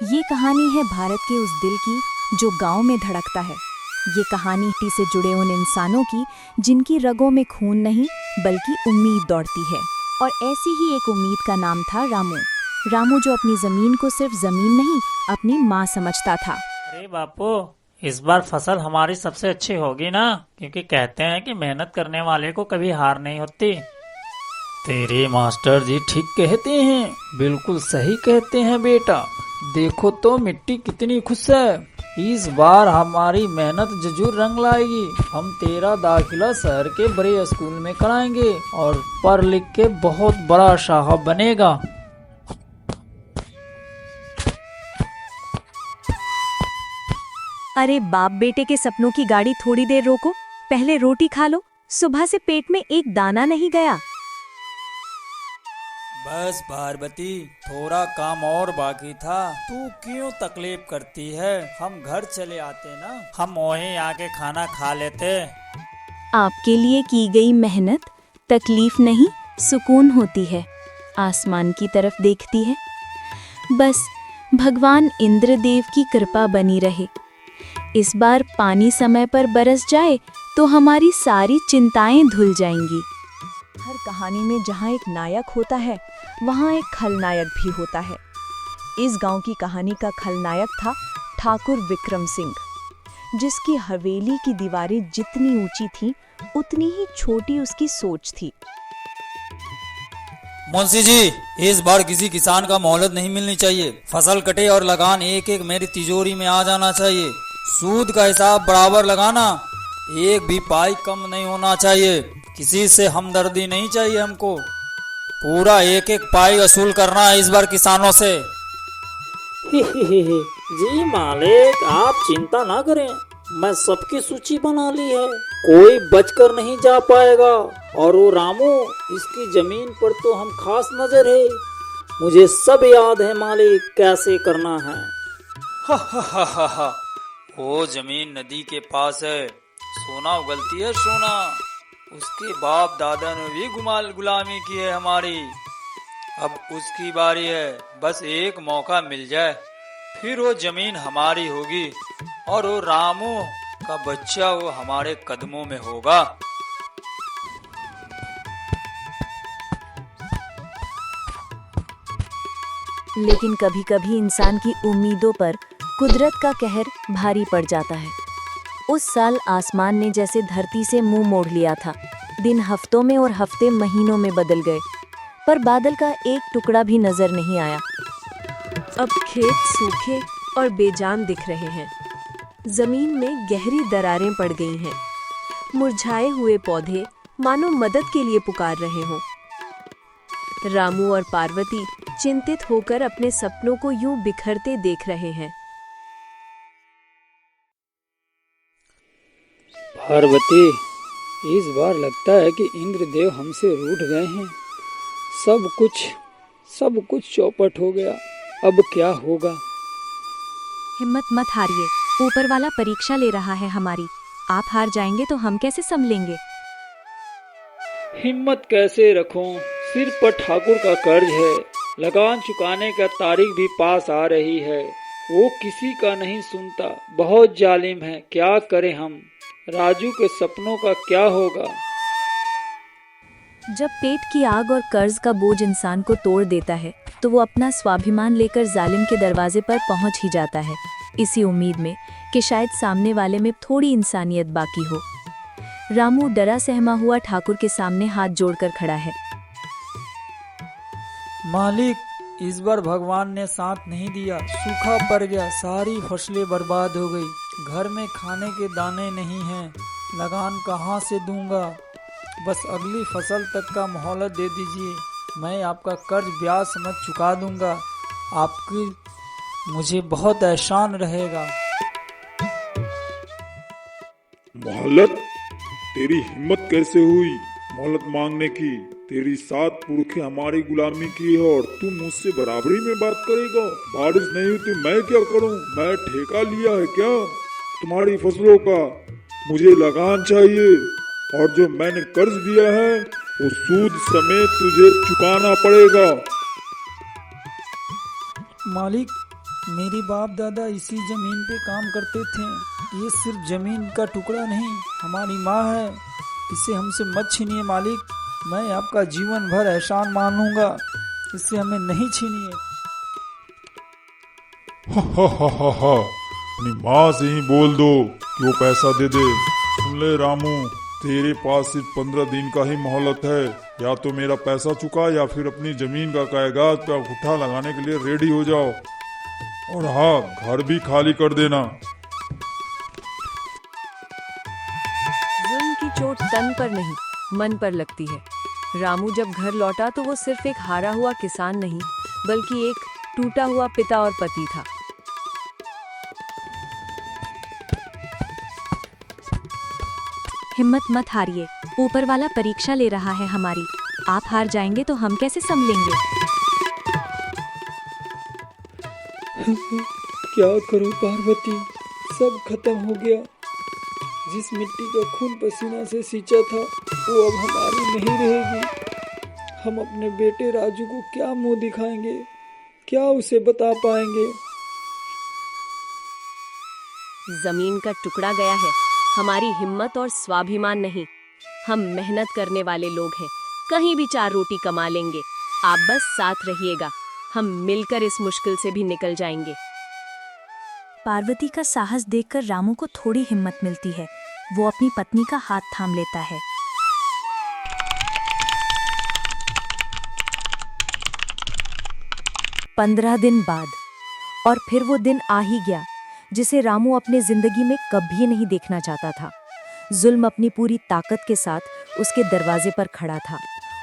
ये कहानी है भारत के उस दिल की जो गांव में धड़कता है। ये कहानी मिट्टी से जुड़े उन इंसानों की जिनकी रगों में खून नहीं बल्कि उम्मीद दौड़ती है। और ऐसी ही एक उम्मीद का नाम था रामू। रामू जो अपनी जमीन को सिर्फ जमीन नहीं अपनी माँ समझता था। अरे बापू, इस बार फसल हमारी सबसे अच्छी होगी ना, क्योंकि कहते हैं कि मेहनत करने वाले को कभी हार नहीं होती। तेरे मास्टर जी ठीक कहते हैं, बिल्कुल सही कहते हैं बेटा। देखो तो मिट्टी कितनी खुश है। इस बार हमारी मेहनत जरूर रंग लाएगी। हम तेरा दाखिला शहर के बड़े स्कूल में कराएंगे और पढ़ लिख के बहुत बड़ा साहब बनेगा। अरे बाप बेटे के सपनों की गाड़ी थोड़ी देर रोको, पहले रोटी खा लो। सुबह से पेट में एक दाना नहीं गया। बस पार्वती, थोड़ा काम और बाकी था। तू क्यों तकलीफ करती है? हम घर चले आते ना, हम वहीं आके खाना खा लेते। आपके लिए की गई मेहनत तकलीफ नहीं सुकून होती है। आसमान की तरफ देखती है, बस भगवान इंद्रदेव की कृपा बनी रहे। इस बार पानी समय पर बरस जाए तो हमारी सारी चिंताएं धुल जाएंगी। हर कहानी में जहाँ एक नायक होता है वहाँ एक खलनायक भी होता है। इस गांव की कहानी का खलनायक था ठाकुर विक्रम सिंह, जिसकी हवेली की दीवारें जितनी ऊंची थीं, उतनी ही छोटी उसकी सोच थी। मुंशी जी, इस बार किसी किसान का मोहलत नहीं मिलनी चाहिए। फसल कटे और लगान एक एक मेरी तिजोरी में आ जाना चाहिए। सूद का हिसाब बराबर लगाना, एक भी पाई कम नहीं होना चाहिए। किसी से हमदर्दी नहीं चाहिए हमको। पूरा एक एक पाई वसूल करना है इस बार किसानों से। जी मालिक, आप चिंता ना करें, मैं सबकी सूची बना ली है। कोई बचकर नहीं जा पाएगा। और वो रामू, इसकी जमीन पर तो हम खास नजर है। मुझे सब याद है मालिक, कैसे करना है। हा हा हा हा हा। वो जमीन नदी के पास है, सोना उगलती है सोना। उसके बाप दादा ने भी गुलामी की है हमारी। अब उसकी बारी है, बस एक मौका मिल जाए, फिर वो जमीन हमारी होगी और वो रामू का बच्चा वो हमारे कदमों में होगा। लेकिन कभी-कभी इंसान की उम्मीदों पर कुदरत का कहर भारी पड़ जाता है। उस साल आसमान ने जैसे धरती से मुंह मोड़ लिया था। दिन हफ्तों में और हफ्ते महीनों में बदल गए, पर बादल का एक टुकड़ा भी नजर नहीं आया। अब खेत सूखे और बेजान दिख रहे हैं। जमीन में गहरी दरारें पड़ गई हैं। मुरझाए हुए पौधे मानो मदद के लिए पुकार रहे हों। रामू और पार्वती चिंतित होकर अपने सपनों को यूं बिखरते देख रहे हैं। पार्वती, इस बार लगता है कि इंद्रदेव हमसे रूठ गए हैं। सब कुछ चौपट हो गया। अब क्या होगा? हिम्मत मत हारिए, ऊपर वाला परीक्षा ले रहा है हमारी। आप हार जाएंगे तो हम कैसे संभलेंगे? हिम्मत कैसे रखूं? सिर पर ठाकुर का कर्ज है। लगान चुकाने का तारीख भी पास आ रही है। वो किसी का नहीं सुनता, बहुत जालिम है। क्या करें हम? राजू के सपनों का क्या होगा? जब पेट की आग और कर्ज का बोझ इंसान को तोड़ देता है तो वो अपना स्वाभिमान लेकर जालिम के दरवाजे पर पहुंच ही जाता है, इसी उम्मीद में कि शायद सामने वाले में थोड़ी इंसानियत बाकी हो। रामू डरा सहमा हुआ ठाकुर के सामने हाथ जोड़कर खड़ा है। मालिक, इस बार भगवान ने साथ नहीं दिया। सूखा पड़ गया, सारी फसलें बर्बाद हो गई। घर में खाने के दाने नहीं हैं। लगान कहाँ से दूंगा? बस अगली फसल तक का मोहलत दे दीजिए। मैं आपका कर्ज ब्याज समेत चुका दूंगा। आपकी मुझे बहुत एहसान रहेगा। मोहलत? तेरी हिम्मत कैसे हुई मोहलत मांगने की? तेरी 7 पुरखे हमारी गुलामी की है और तू मुझसे बराबरी में बात करेगा? बारिश नहीं हुई तो मैं क्या करूं? मैं ठेका लिया है क्या तुम्हारी फसलों का? मुझे लगान चाहिए और जो मैंने कर्ज दिया है वो सूद समेत तुझे चुकाना पड़ेगा। मालिक, मेरे बाप दादा इसी जमीन पे काम करते थे। ये सिर्फ जमीन का टुकड़ा नहीं, हमारी माँ है। इसे हमसे मत छीनिए मालिक। मैं आपका जीवन भर एहसान मानूंगा। इसे हमें नहीं छीनिए। हा। अपनी माँ से ही बोल दो कि वो पैसा दे दे। सुन ले रामू, तेरे पास सिर्फ 15 दिन का ही मोहलत है। या तो मेरा पैसा चुका या फिर अपनी जमीन का कागजात पे अंगूठा लगाने के लिए रेडी हो जाओ। और हाँ, घर भी खाली कर देना। जुल्म की चोट तन पर नहीं, मन पर लगती है। रामू जब घर लौटा तो वो सिर्फ एक हारा हुआ किसान नहीं, बल्कि एक टूटा हुआ पिता और पति था। हिम्मत मत हारिए, ऊपर वाला परीक्षा ले रहा है हमारी। आप हार जाएंगे तो हम कैसे संभलेंगे? क्या करूं पार्वती, सब खत्म हो गया। जिस मिट्टी का खून पसीना से सींचा था वो अब हमारी नहीं रहेगी। हम अपने बेटे राजू को क्या मुंह दिखाएंगे, क्या उसे बता पाएंगे। जमीन का टुकड़ा गया है, हमारी हिम्मत और स्वाभिमान नहीं। हम मेहनत करने वाले लोग हैं, कहीं भी 4 रोटी कमा लेंगे। आप बस साथ रहिएगा, हम मिलकर इस मुश्किल से भी निकल जाएंगे। पार्वती का साहस देखकर रामू को थोड़ी हिम्मत मिलती है। वो अपनी पत्नी का हाथ थाम लेता है। पंद्रह दिन बाद और फिर वो दिन आ ही गया जिसे रामू अपने जिंदगी में कभी नहीं देखना चाहता था। जुल्म अपनी पूरी ताकत के साथ उसके दरवाजे पर खड़ा था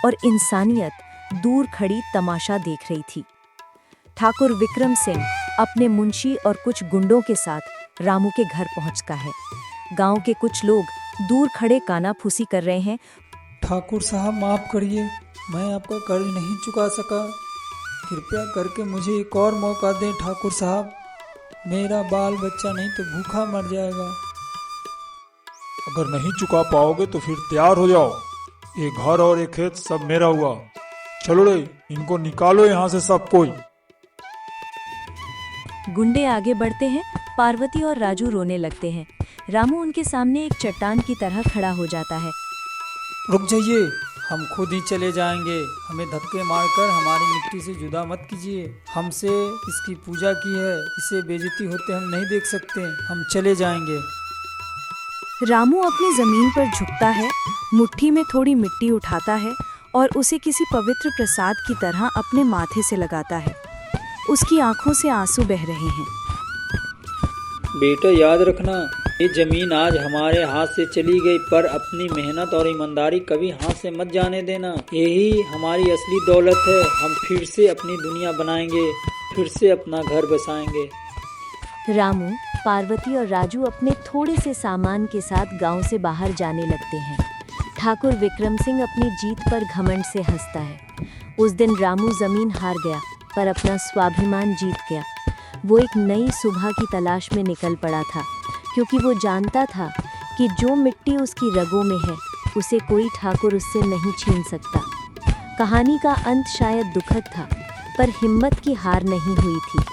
और इंसानियत दूर खड़ी तमाशा देख रही थी। ठाकुर विक्रम सिंह अपने मुंशी और कुछ गुंडों के साथ रामू के घर पहुंचता है। गांव के कुछ लोग दूर खड़े कानाफूसी कर रहे हैं। ठाकुर साहब माफ करिए, मैं आपका कर्ज नहीं चुका सका। कृपया करके मुझे एक और मौका दें ठाकुर साहब। मेरा बाल बच्चा नहीं तो भूखा मर जाएगा। अगर नहीं चुका पाओगे तो फिर तैयार हो जाओ। ये घर और ये खेत सब मेरा हुआ। चलो रे, इनको निकालो यहाँ से सब कोई। गुंडे आगे बढ़ते हैं। पार्वती और राजू रोने लगते हैं। रामू उनके सामने एक चट्टान की तरह खड़ा हो जाता है। रुक जाइए, हम खुद ही चले जाएंगे। हमें धक्के मारकर हमारी मिट्टी से जुदा मत कीजिए। हमसे इसकी पूजा की है, इसे बेइज्जती होते हम नहीं देख सकते। हम चले जाएंगे। रामू अपनी जमीन पर झुकता है, मुट्ठी में थोड़ी मिट्टी उठाता है और उसे किसी पवित्र प्रसाद की तरह अपने माथे से लगाता है। उसकी आंखों से आंसू बह रहे हैं। बेटा याद रखना, ये जमीन आज हमारे हाथ से चली गई, पर अपनी मेहनत और ईमानदारी कभी हाथ से मत जाने देना। यही हमारी असली दौलत है। हम फिर से अपनी दुनिया बनाएंगे, फिर से अपना घर बसाएंगे। रामू, पार्वती और राजू अपने थोड़े से सामान के साथ गांव से बाहर जाने लगते हैं। ठाकुर विक्रम सिंह अपनी जीत पर घमंड से हंसता है। उस दिन रामू जमीन हार गया, पर अपना स्वाभिमान जीत गया। वो एक नई सुबह की तलाश में निकल पड़ा था, क्योंकि वो जानता था कि जो मिट्टी उसकी रगों में है उसे कोई ठाकुर उससे नहीं छीन सकता। कहानी का अंत शायद दुखद था, पर हिम्मत की हार नहीं हुई थी।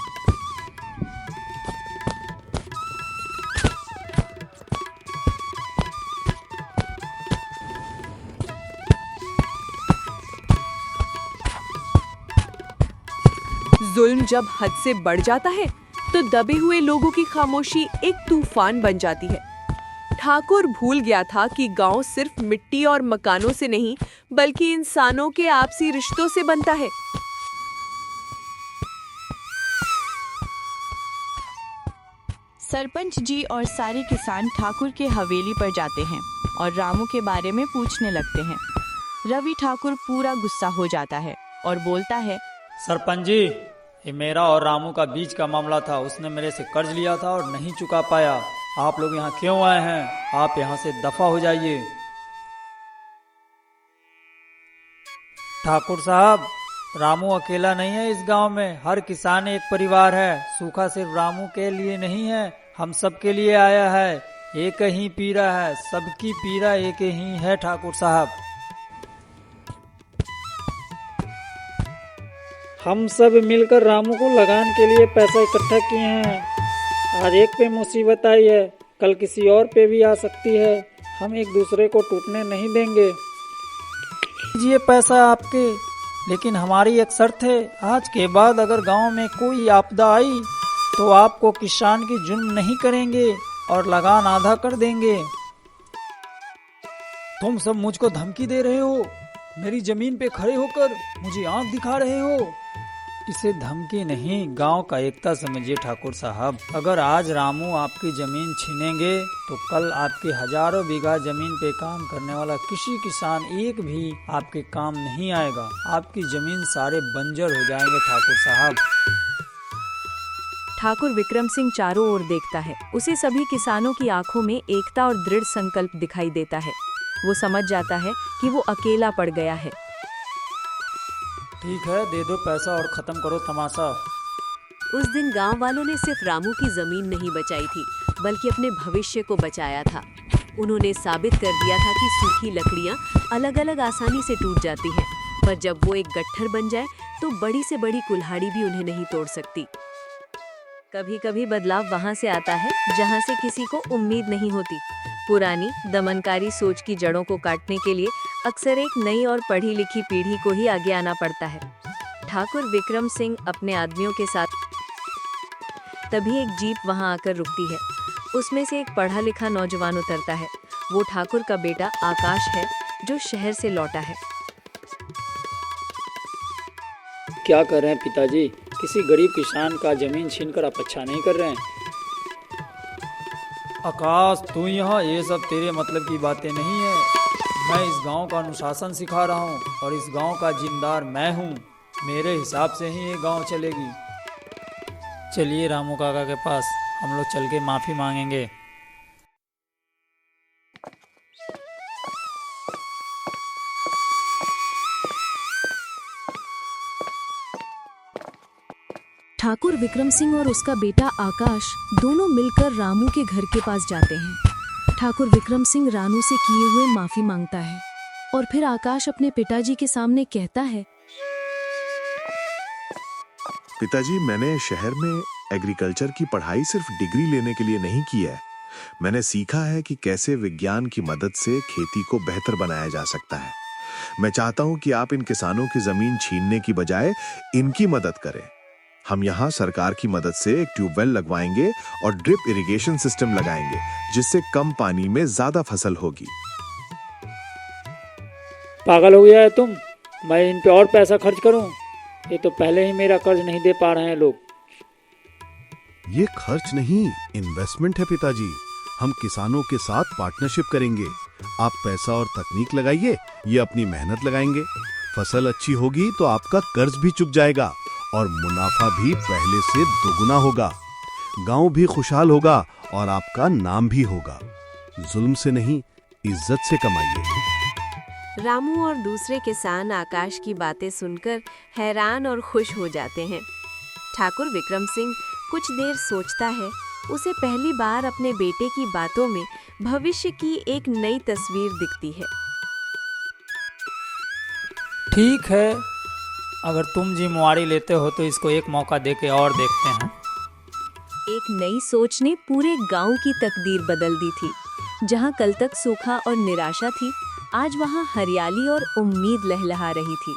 जुल्म जब हद से बढ़ जाता है तो दबे हुए लोगों की खामोशी एक तूफान बन जाती है। ठाकुर भूल गया था कि गांव सिर्फ मिट्टी और मकानों से नहीं, बल्कि इंसानों के आपसी रिश्तों से बनता है। सरपंच जी और सारे किसान ठाकुर के हवेली पर जाते हैं और रामू के बारे में पूछने लगते हैं। रवि ठाकुर पूरा गुस्सा हो जाता है और बोलता है, सरपंच जी, ये मेरा और रामू का बीच का मामला था। उसने मेरे से कर्ज लिया था और नहीं चुका पाया। आप लोग यहाँ क्यों आए हैं? आप यहाँ से दफा हो जाइए। ठाकुर साहब, रामू अकेला नहीं है इस गांव में। हर किसान एक परिवार है। सूखा सिर्फ रामू के लिए नहीं है, हम सब के लिए आया है। एक ही पीड़ा है, सबकी पीड़ा एक ही है ठाकुर साहब। हम सब मिलकर रामू को लगान के लिए पैसा इकट्ठा किए हैं। आज एक पे मुसीबत आई है, कल किसी और पे भी आ सकती है। हम एक दूसरे को टूटने नहीं देंगे। ये पैसा आपके, लेकिन हमारी एक शर्त है, आज के बाद अगर गांव में कोई आपदा आई तो आपको किसान की जुल्म नहीं करेंगे और लगान आधा कर देंगे। तुम सब मुझको धमकी दे रहे हो, मेरी जमीन पे खड़े होकर मुझे आंख दिखा रहे हो। इसे धमकी नहीं, गांव का एकता समझिए ठाकुर साहब। अगर आज रामू आपकी जमीन छीनेंगे तो कल आपकी हजारों बीघा जमीन पे काम करने वाला किसी किसान एक भी आपके काम नहीं आएगा। आपकी जमीन सारे बंजर हो जाएंगे ठाकुर साहब। ठाकुर विक्रम सिंह चारों ओर देखता है। उसे सभी किसानों की आंखों में एकता और दृढ़ संकल्प दिखाई देता है। वो समझ जाता है कि वो अकेला पड़ गया है। ठीक है, दे दो पैसा और खत्म करो तमाशा। उस दिन गांव वालों ने सिर्फ रामू की जमीन नहीं बचाई थी, बल्कि अपने भविष्य को बचाया था। उन्होंने साबित कर दिया था कि सूखी लकड़ियां अलग अलग आसानी से टूट जाती हैं, पर जब वो एक गट्ठर बन जाए तो बड़ी से बड़ी कुल्हाड़ी भी उन्हें नहीं तोड़ सकती। कभी कभी बदलाव वहाँ से आता है जहाँ से किसी को उम्मीद नहीं होती। पुरानी दमनकारी सोच की जड़ों को काटने के लिए अक्सर एक नई और पढ़ी लिखी पीढ़ी को ही आगे आना पड़ता है। ठाकुर विक्रम सिंह अपने आदमियों के साथ, तभी एक जीप वहां आकर रुकती है। उसमें से एक पढ़ा लिखा नौजवान उतरता है। वो ठाकुर का बेटा आकाश है, जो शहर से लौटा है। क्या कर रहे हैं पिताजी? किसी गरीब किसान का जमीन छीनकर आप अच्छा नहीं कर रहे हैं। आकाश, तू यहाँ, ये सब तेरे मतलब की बातें नहीं है। मैं इस गांव का अनुशासन सिखा रहा हूँ और इस गांव का जिम्मेदार मैं हूँ। मेरे हिसाब से ही ये गांव चलेगी। चलिए रामू काका के पास, हम लोग चल के माफी मांगेंगे। ठाकुर विक्रम सिंह और उसका बेटा आकाश दोनों मिलकर रामू के घर के पास जाते हैं। ठाकुर विक्रम सिंह रानू से किए हुए माफी मांगता है और फिर आकाश अपने पिताजी के सामने कहता है, पिताजी, मैंने शहर में एग्रीकल्चर की पढ़ाई सिर्फ डिग्री लेने के लिए नहीं की है। मैंने सीखा है कि कैसे विज्ञान की मदद से खेती को बेहतर बनाया जा सकता है। मैं चाहता हूं कि आप इन किसानों की जमीन छीनने की बजाय इनकी मदद करें। हम यहाँ सरकार की मदद से एक ट्यूबवेल लगवाएंगे और ड्रिप इरिगेशन सिस्टम लगाएंगे, जिससे कम पानी में ज्यादा फसल होगी। पागल हो गया है तुम? मैं इन पे और पैसा खर्च करूं? ये तो पहले ही मेरा कर्ज नहीं दे पा रहे हैं लोग। ये खर्च नहीं, इन्वेस्टमेंट है पिताजी। हम किसानों के साथ पार्टनरशिप करेंगे। आप पैसा और तकनीक लगाइए, ये अपनी मेहनत लगाएंगे। फसल अच्छी होगी तो आपका कर्ज भी चुक जाएगा और मुनाफा भी पहले से दोगुना होगा। गांव भी खुशहाल होगा और आपका नाम भी होगा। जुल्म से नहीं, इज्जत से कमाइए। रामू और दूसरे किसान आकाश की बातें सुनकर हैरान और खुश हो जाते हैं। ठाकुर विक्रम सिंह कुछ देर सोचता है। उसे पहली बार अपने बेटे की बातों में भविष्य की एक नई तस्वीर दिखती है। ठीक है, अगर तुम जिम्मेवारी लेते हो तो इसको एक मौका देके और देखते हैं। एक नई सोच ने पूरे गांव की तकदीर बदल दी थी। जहां कल तक सूखा और निराशा थी, आज वहां हरियाली और उम्मीद लहलहा रही थी।